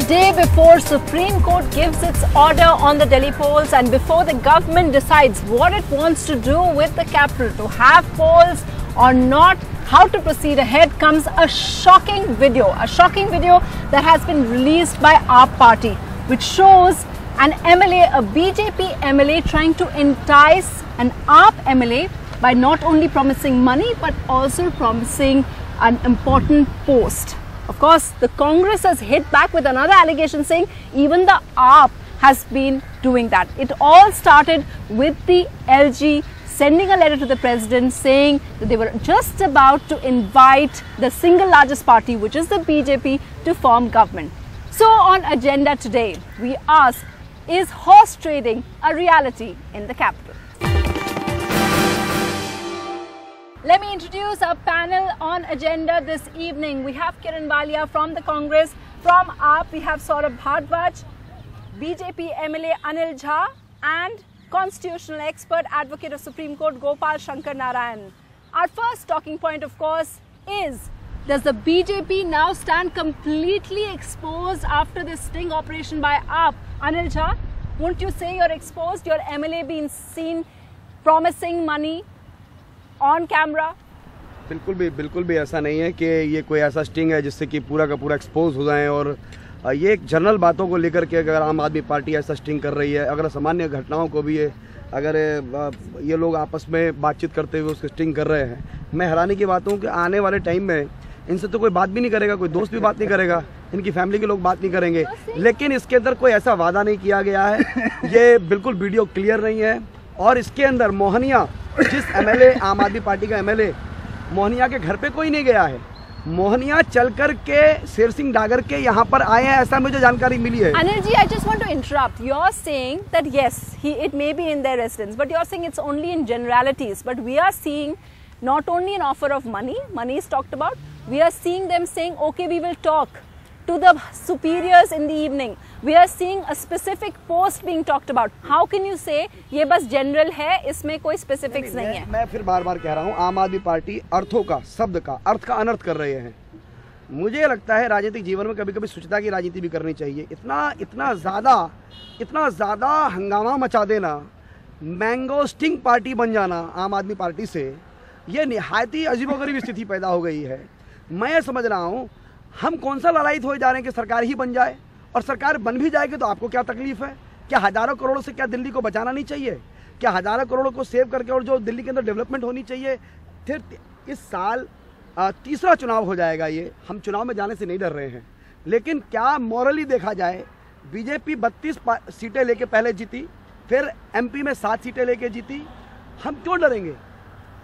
day before Supreme Court gives its order on the Delhi polls and before the government decides what it wants to do with the capital, to have polls or not, how to proceed ahead, comes a shocking video that has been released by Aam Party, which shows an MLA, a BJP MLA, trying to entice an Aap MLA by not only promising money but also promising an important post. Of course, the Congress has hit back with another allegation saying even the Aap has been doing that. It all started with the LG sending a letter to the president saying that they were just about to invite the single largest party, which is the BJP, to form government. So on agenda today, we ask, is horse trading a reality in the capital? Let me introduce our panel on agenda this evening. We have Kiran Balia from the Congress. From Aap, we have Saurabh Bharadwaj, BJP MLA Anil Jha, and constitutional expert, advocate of Supreme Court Gopal Shankar Narayan. Our first talking point, of course, is, does the BJP now stand completely exposed after this sting operation by Aap? Anil Jha, won't you say you're exposed? Your MLA being seen promising money on camera? बिल्कुल भी ऐसा नहीं है कि ये कोई ऐसा sting है जिससे कि पूरा का पूरा एक्सपोज हो जाए। और ये एक जनरल बातों को लेकर के अगर आम आदमी पार्टी ऐसा स्टिंग कर रही है, अगर सामान्य घटनाओं को भी अगर ये लोग आपस में बातचीत करते हुए उसको स्टिंग कर रहे हैं, मैं हैरानी की बात हूँ कि आने वाले टाइम में इनसे तो कोई बात भी नहीं करेगा, कोई दोस्त भी बात नहीं करेगा, इनकी फैमिली के लोग बात नहीं करेंगे। लेकिन इसके अंदर कोई ऐसा वादा नहीं किया गया है, ये बिल्कुल वीडियो क्लियर नहीं है। और इसके अंदर मोहनिया, जिस एमएलए आम आदमी पार्टी का एमएलए मोहनिया के घर पे कोई नहीं गया है, मोहनिया चल कर के शेर सिंह डागर के यहाँ पर आए हैं, ऐसा मुझे जानकारी मिली है। Anil ji, I just want to interrupt. You're saying that yes, it may be in their residence, but you're saying it's only in generalities. But we are seeing not only an offer of money is talked about, we are seeing them saying, okay, we will talk to the superiors in the evening. We are seeing a specific post being talked about. How can you say ये बस general है, इसमें कोई specifics नहीं है? मैं फिर बार-बार कह रहा हूँ, आम आदमी पार्टी अर्थों का, शब्द का, अर्थ का अनर्थ कर रहे हैं। मुझे लगता है राजनीतिक जीवन में कभी-कभी स्वच्छता की राजनीति भी करनी चाहिए। इतना ज़्यादा हंगामा मचा देना, मैंगो स्टिंग पार्टी बन जाना आम आदमी पार्टी से, ये निहायत ही अजीबोगरीब स्थिति पैदा हो गई है। मैं ये समझ रहा हूँ, हम कौन सा ललायित हो जा रहे हैं कि सरकार ही बन जाए, और सरकार बन भी जाएगी तो आपको क्या तकलीफ है? क्या हज़ारों करोड़ों से क्या दिल्ली को बचाना नहीं चाहिए? क्या हज़ारों करोड़ों को सेव करके और जो दिल्ली के अंदर डेवलपमेंट होनी चाहिए? फिर इस साल तीसरा चुनाव हो जाएगा। ये हम चुनाव में जाने से नहीं डर रहे हैं, लेकिन क्या मॉरली देखा जाए, बीजेपी 32 सीटें लेके पहले जीती, फिर एमपी में 7 सीटें लेके जीती, हम क्यों डरेंगे?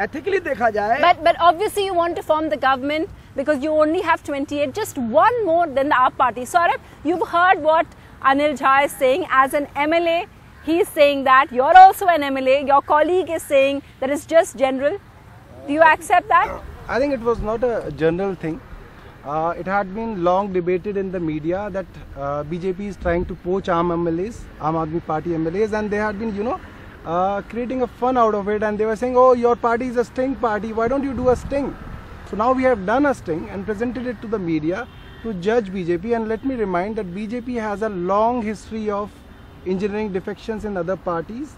Ethically देखा जाए। But obviously you want to form the government because you only have 28, just one more than the Aap party. Saurabh, you've heard what Anil Jha is saying as an MLA. He's saying that you're also an MLA. Your colleague is saying that it's just general. Do you accept that? I think it was not a general thing. It had been long debated in the media that BJP is trying to poach Aam MLAs, Aam Aadmi Party MLAs, and they had been, creating a fun out of it, and they were saying, oh, your party is a sting party, why don't you do a sting? So now we have done a sting and presented it to the media to judge BJP. And let me remind that BJP has a long history of engineering defections in other parties.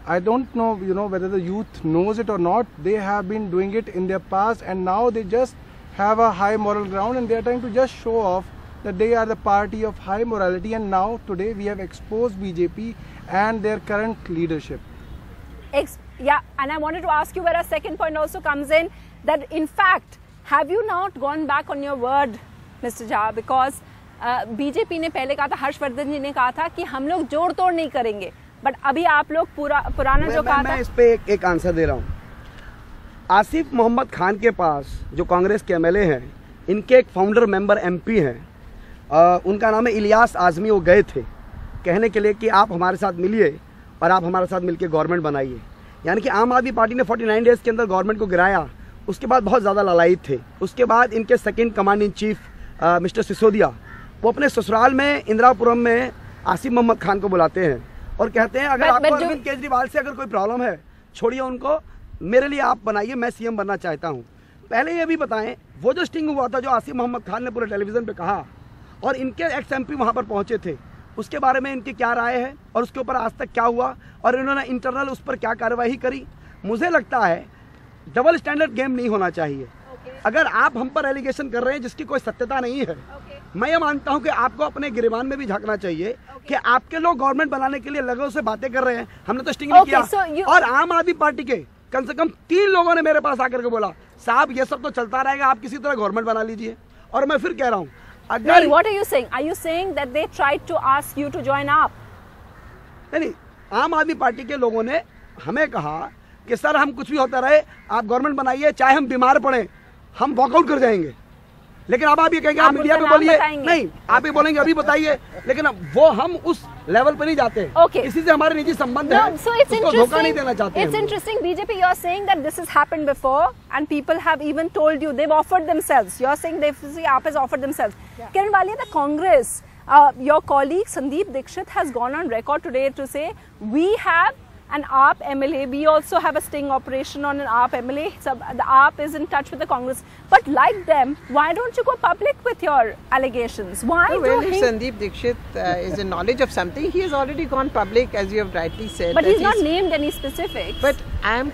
I don't know, whether the youth knows it or not. They have been doing it in their past, and now they just have a high moral ground, and they are trying to just show off that they are the party of high morality. And now today we have exposed BJP and their current leadership. Yeah, and I wanted to ask you where a second point also comes in, that in fact, have you not gone back on your word, Mr. Jha? Because BJP ने पहले कहा था, हर्षवर्धन जी ने कहा था कि हम लोग जोड़ तोड़ नहीं करेंगे, बट अभी आप लोग पुराना जो कहा था। मैं इस पे एक आंसर दे रहा हूँ। आसिफ मोहम्मद खान के पास जो कांग्रेस के एमएलए हैं, इनके एक फाउंडर मेंबर एमपी हैं, उनका नाम है इलियास आजमी। वो गए थे कहने के लिए कि आप हमारे साथ मिलिए और आप हमारे साथ मिलकर गवर्नमेंट बनाइए। यानी कि आम आदमी पार्टी ने 49 डेज के अंदर गवर्नमेंट को गिराया। उसके बाद बहुत ज़्यादा ललायित थे। उसके बाद इनके second command in chief mister Sisodia, वो अपने ससुराल में इंदिरापुरम में आसिफ मोहम्मद खान को बुलाते हैं और कहते हैं, अगर आपको अरविंद केजरीवाल से अगर कोई प्रॉब्लम है, छोड़िए उनको, मेरे लिए आप बनाइए, मैं सीएम बनना चाहता हूँ। पहले ये भी बताएं, वो जो स्टिंग हुआ था, जो आसिफ मोहम्मद खान ने पूरे टेलीविजन पे कहा, और इनके एक्स एमपी वहाँ पर पहुँचे थे, उसके बारे में इनकी क्या राय है और उसके ऊपर आज तक क्या हुआ और इन्होंने इंटरनल उस पर क्या कार्रवाई करी। मुझे लगता है डबल स्टैंडर्ड गेम नहीं होना चाहिए। अगर आप हम पर एलिगेशन कर रहे हैं जिसकी कोई सत्यता नहीं है, मैं ये मानता हूं कि आपको अपने गिरबान में भी झांकना चाहिए कि आपके लोग गवर्नमेंट बनाने के लिए लगों से बातें कर रहे हैं। हमने तो स्टिंग नहीं किया। और आम आदमी पार्टी के कम से कम 3 लोगों ने मेरे पास आकर के बोला, साहब ये सब तो चलता रहेगा, आप किसी तरह गवर्नमेंट बना लीजिए। और मैं फिर कह रहा हूँ, अगर what are you saying? Are you saying that they tried to ask you to join up? नहीं, आम आदमी पार्टी के लोगों ने हमें कहा कि सर हम कुछ भी होता रहे, आप गवर्नमेंट बनाइए, चाहे हम बीमार पड़े हम वॉकआउट कर जाएंगे। लेकिन अब आप ये कहेंगे, आप मीडिया पे बोलिए, नहीं आप ही बोलेंगे अभी बताइए, लेकिन वो हम उस लेवल पे नहीं जाते। किसी से हमारे निजी संबंध है, उसको धोखा नहीं देना चाहते। It's interesting, BJP, you're saying that this has happened before and people have even told you, they've offered themselves. You're saying AAP has offered themselves. Kiran Walia, the Congress, your colleague Sandeep Dixit has gone on record today to say, we have an AAP MLA, we also have a sting operation on an AAP MLA, so the AAP is in touch with the Congress. But like them, why don't you go public with your allegations? Why well, if Sandeep Dixit is in knowledge of something, he has already gone public, as you have rightly said. But he's not named any specifics. But I'm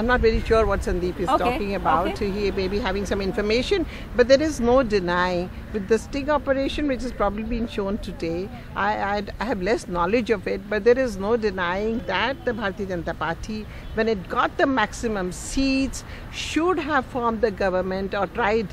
not very sure what Sandeep is talking about. He may be having some information, but there is no denying with the sting operation, which has probably been shown today. I have less knowledge of it, but there is no denying that the Bharatiya Janata Party, when it got the maximum seats, should have formed the government or tried,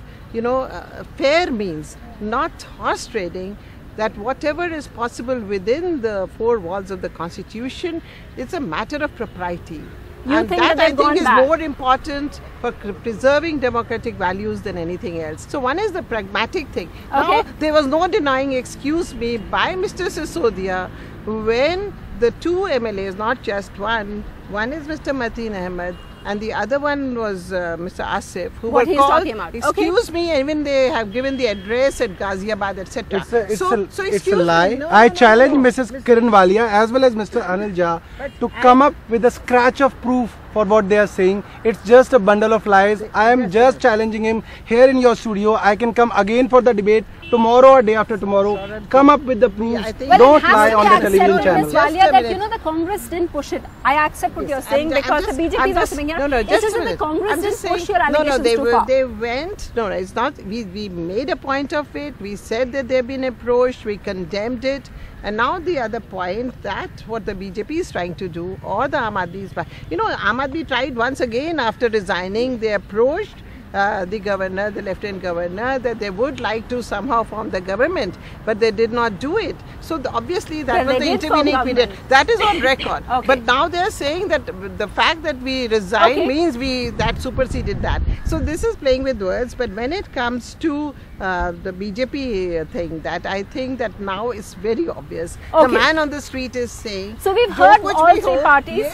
fair means, not horse trading, that whatever is possible within the 4 walls of the Constitution, it's a matter of propriety. And that I think is more important for preserving democratic values than anything else. So one is the pragmatic thing. Now, there was no denying, excuse me, by Mr. Sisodia when the 2 MLAs, not just one is Mr. Mateen Ahmed and the other one was Mr. Asif, who were called, excuse me, even they have given the address at Ghaziabad, etc. It's a lie. I challenge Mrs. Kiran Walia as well as Mr. Anil Jha to come up with a scratch of proof for what they are saying. It's just a bundle of lies. I am just challenging him here in your studio. I can come again for the debate tomorrow or day after tomorrow. Come up with the proofs. Don't lie on the television channel. That the Congress didn't push it. I accept what you're saying because the BJP is also being here. No, just a minute. The Congress didn't push your allegations too far. They went. No, it's not. We made a point of it. We said that they've been approached. We condemned it. And now the other point, that what the BJP is trying to do, or the Aam Aadmi, Aam Aadmi tried once again after resigning. They approached the governor, the lieutenant governor, that they would like to somehow form the government, but they did not do it. So obviously that was the intervening period. That is on record. But now they are saying that the fact that we resigned means that superseded that. So this is playing with words. But when it comes to the BJP thing, that I think that now is very obvious. The man on the street is saying. So we've heard all 3 parties.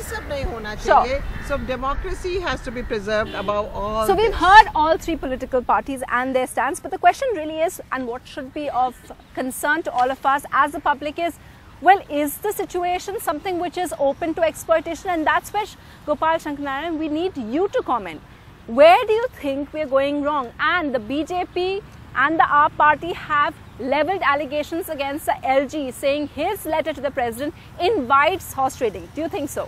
So democracy has to be preserved above all. So we've heard all 3 political parties and their stance, but the question really is, and what should be of concern to all of us as the public is, well, is the situation something which is open to exploitation? And that's where, Gopal Shankaran, we need you to comment. Where do you think we're going wrong? And the BJP and the AAP party have levelled allegations against the LG, saying his letter to the president invites horse trading. Do you think so?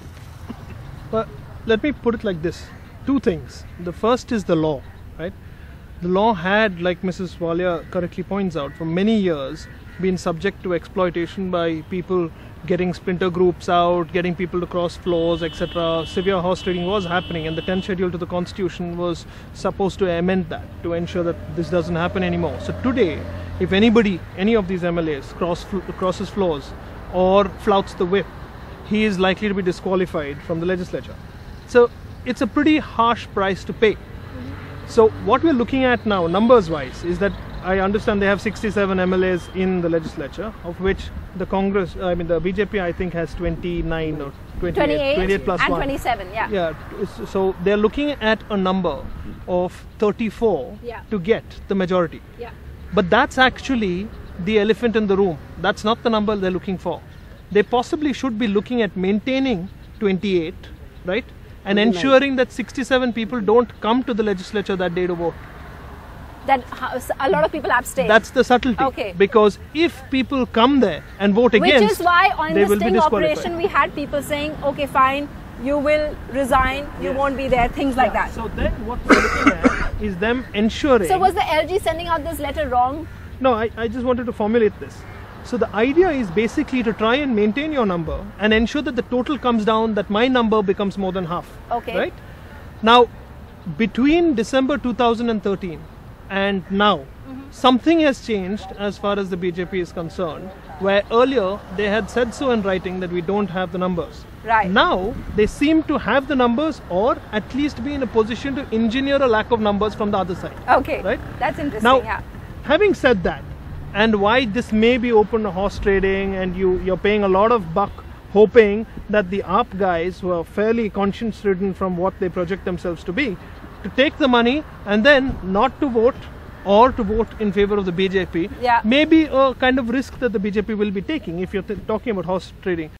Well, let me put it like this. 2 things. The first is the law, right? The law had, like Mrs. Walia correctly points out, for many years been subject to exploitation by people getting splinter groups out, getting people to cross floors, etc. Severe horse trading was happening, and the 10th schedule to the Constitution was supposed to amend that, to ensure that this doesn't happen anymore. So today, if any of these MLAs crosses floors or flouts the whip, he is likely to be disqualified from the legislature. So it's a pretty harsh price to pay. So what we're looking at now, numbers wise, is that I understand they have 67 MLAs in the legislature, of which the the BJP I think has 29 or 28 plus and 1. 27, Yeah, so they're looking at a number of 34 to get the majority. But that's actually the elephant in the room. That's not the number they're looking for. They possibly should be looking at maintaining 28, right? And ensuring that 67 people don't come to the legislature that day to vote. that a lot of people abstain. That's the subtlety. Okay. Because if people come there and vote against, which is why on they the will be sting disqualified. operation we had people saying, okay, fine, you will resign, you won't be there, things like that. So then what we're looking at is them ensuring. So was the LG sending out this letter wrong? No, I just wanted to formulate this. So the idea is basically to try and maintain your number and ensure that the total comes down, that my number becomes more than half. Okay. Right? Now, between December 2013 and now, something has changed as far as the BJP is concerned, where earlier they had said so in writing that we don't have the numbers. Right. Now, they seem to have the numbers, or at least be in a position to engineer a lack of numbers from the other side. Okay. Right? That's interesting. Now, yeah. having said that, and why this may be open to horse trading, and you're paying a lot of buck hoping that the AAP guys, who are fairly conscience-ridden from what they project themselves to be, to take the money and then not to vote, or to vote in favor of the BJP, Yeah. may be a kind of risk that the BJP will be taking if you're talking about horse trading.